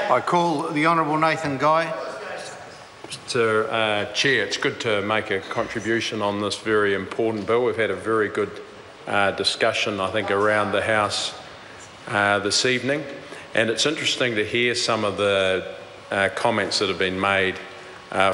I call the Honourable Nathan Guy. Mr Chair, it's good to make a contribution on this very important bill. We've had a very good discussion, I think, around the House this evening, and it's interesting to hear some of the comments that have been made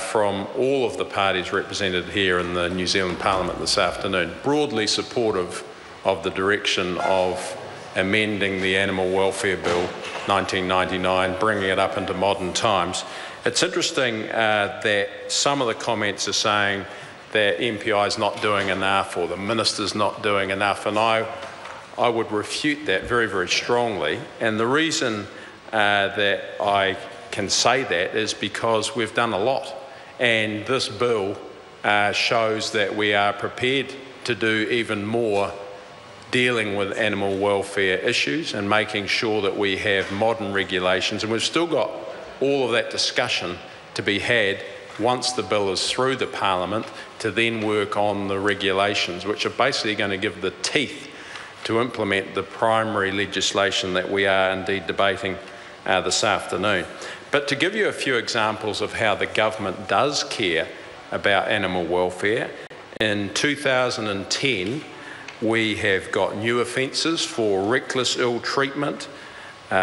from all of the parties represented here in the New Zealand Parliament this afternoon, broadly supportive of the direction of amending the Animal Welfare Bill 1999, bringing it up into modern times. It's interesting that some of the comments are saying that MPI is not doing enough or the Minister's not doing enough, and I would refute that very, very strongly. And the reason that I can say that is because we've done a lot, and this bill shows that we are prepared to do even more dealing with animal welfare issues and making sure that we have modern regulations. And we've still got all of that discussion to be had once the bill is through the Parliament to then work on the regulations, which are basically going to give the teeth to implement the primary legislation that we are indeed debating this afternoon. But to give you a few examples of how the government does care about animal welfare, in 2010 we have got new offences for reckless ill treatment,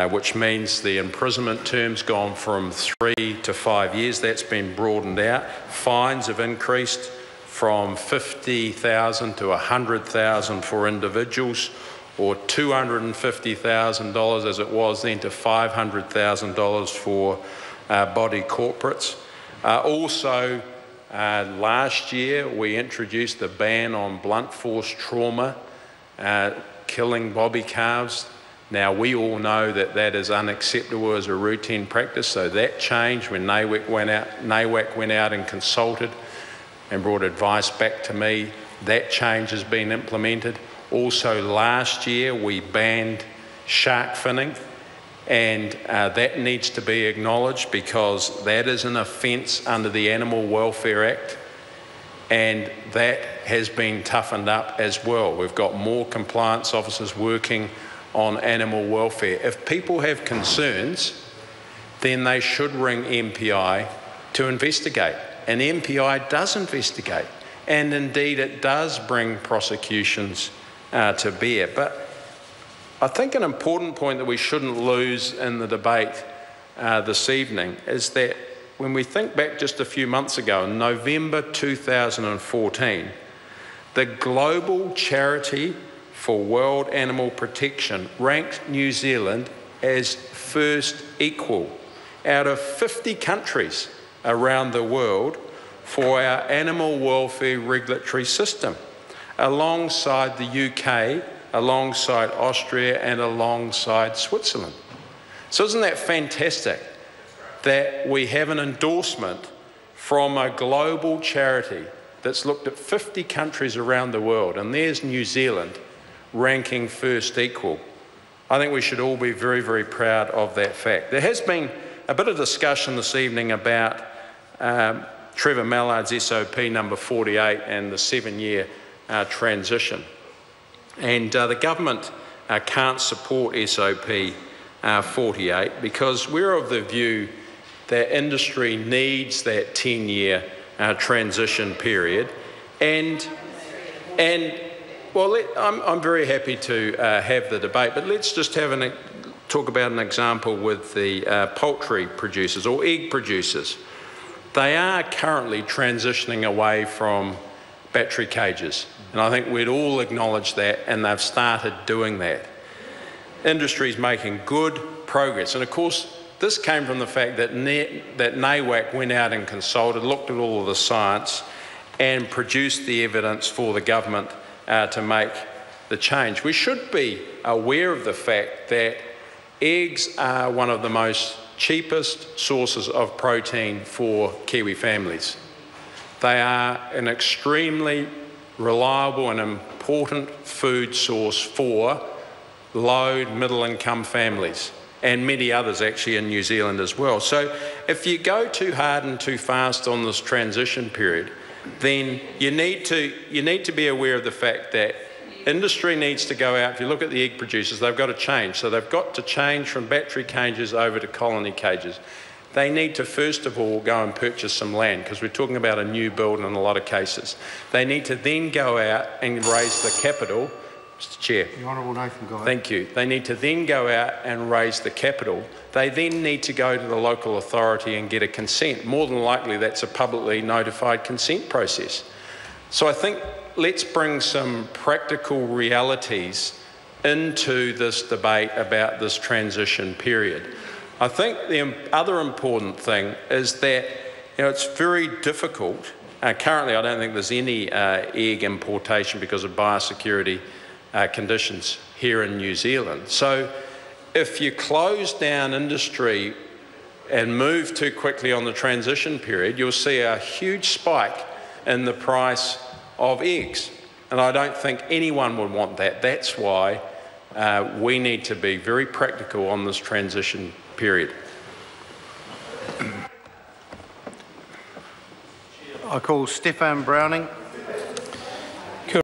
which means the imprisonment term's gone from 3 to 5 years. That's been broadened out. Fines have increased from $50,000 to $100,000 for individuals, or $250,000 as it was then to $500,000 for body corporates. Also, last year we introduced a ban on blunt force trauma, killing bobby calves. Now, we all know that that is unacceptable as a routine practice, so that changed when NAWAC went out and consulted and brought advice back to me. That change has been implemented. Also, last year we banned shark finning, and that needs to be acknowledged because that is an offence under the Animal Welfare Act, and that has been toughened up as well. We've got more compliance officers working on animal welfare. If people have concerns, then they should ring MPI to investigate, and MPI does investigate, and indeed it does bring prosecutions to bear. But I think an important point that we shouldn't lose in the debate this evening is that when we think back just a few months ago, in November 2014, the Global Charity for World Animal Protection ranked New Zealand as first equal out of 50 countries around the world for our animal welfare regulatory system, alongside the UK, alongside Austria and alongside Switzerland. So isn't that fantastic that we have an endorsement from a global charity that's looked at 50 countries around the world, and there's New Zealand ranking first equal? I think we should all be very, very proud of that fact. There has been a bit of discussion this evening about Trevor Mallard's SOP number 48 and the 7-year transition. And the government can't support SOP 48 because we're of the view that industry needs that 10-year transition period. And well, I'm very happy to have the debate, but let's just talk about an example with the poultry producers or egg producers. They are currently transitioning away from battery cages, and I think we'd all acknowledge that, and they've started doing that. Industry's making good progress, and of course this came from the fact that NAWAC went out and consulted, looked at all of the science and produced the evidence for the government to make the change. We should be aware of the fact that eggs are one of the most cheapest sources of protein for Kiwi families. They are an extremely reliable and important food source for low, middle income families, and many others actually in New Zealand as well. So if you go too hard and too fast on this transition period, then you need to be aware of the fact that industry needs to go out. If you look at the egg producers, they've got to change. So they've got to change from battery cages over to colony cages. They need to, first of all, go and purchase some land, because we're talking about a new build in a lot of cases. They need to then go out and raise the capital. Mr. Chair. The Honourable Nathan Guy. Thank you. They need to then go out and raise the capital. They then need to go to the local authority and get a consent. More than likely, that's a publicly notified consent process. So I think let's bring some practical realities into this debate about this transition period. I think the other important thing is that it's very difficult. Currently, I don't think there's any egg importation because of biosecurity conditions here in New Zealand. So if you close down industry and move too quickly on the transition period, you'll see a huge spike in the price of eggs. And I don't think anyone would want that. That's why we need to be very practical on this transition period. I call Stefan Browning.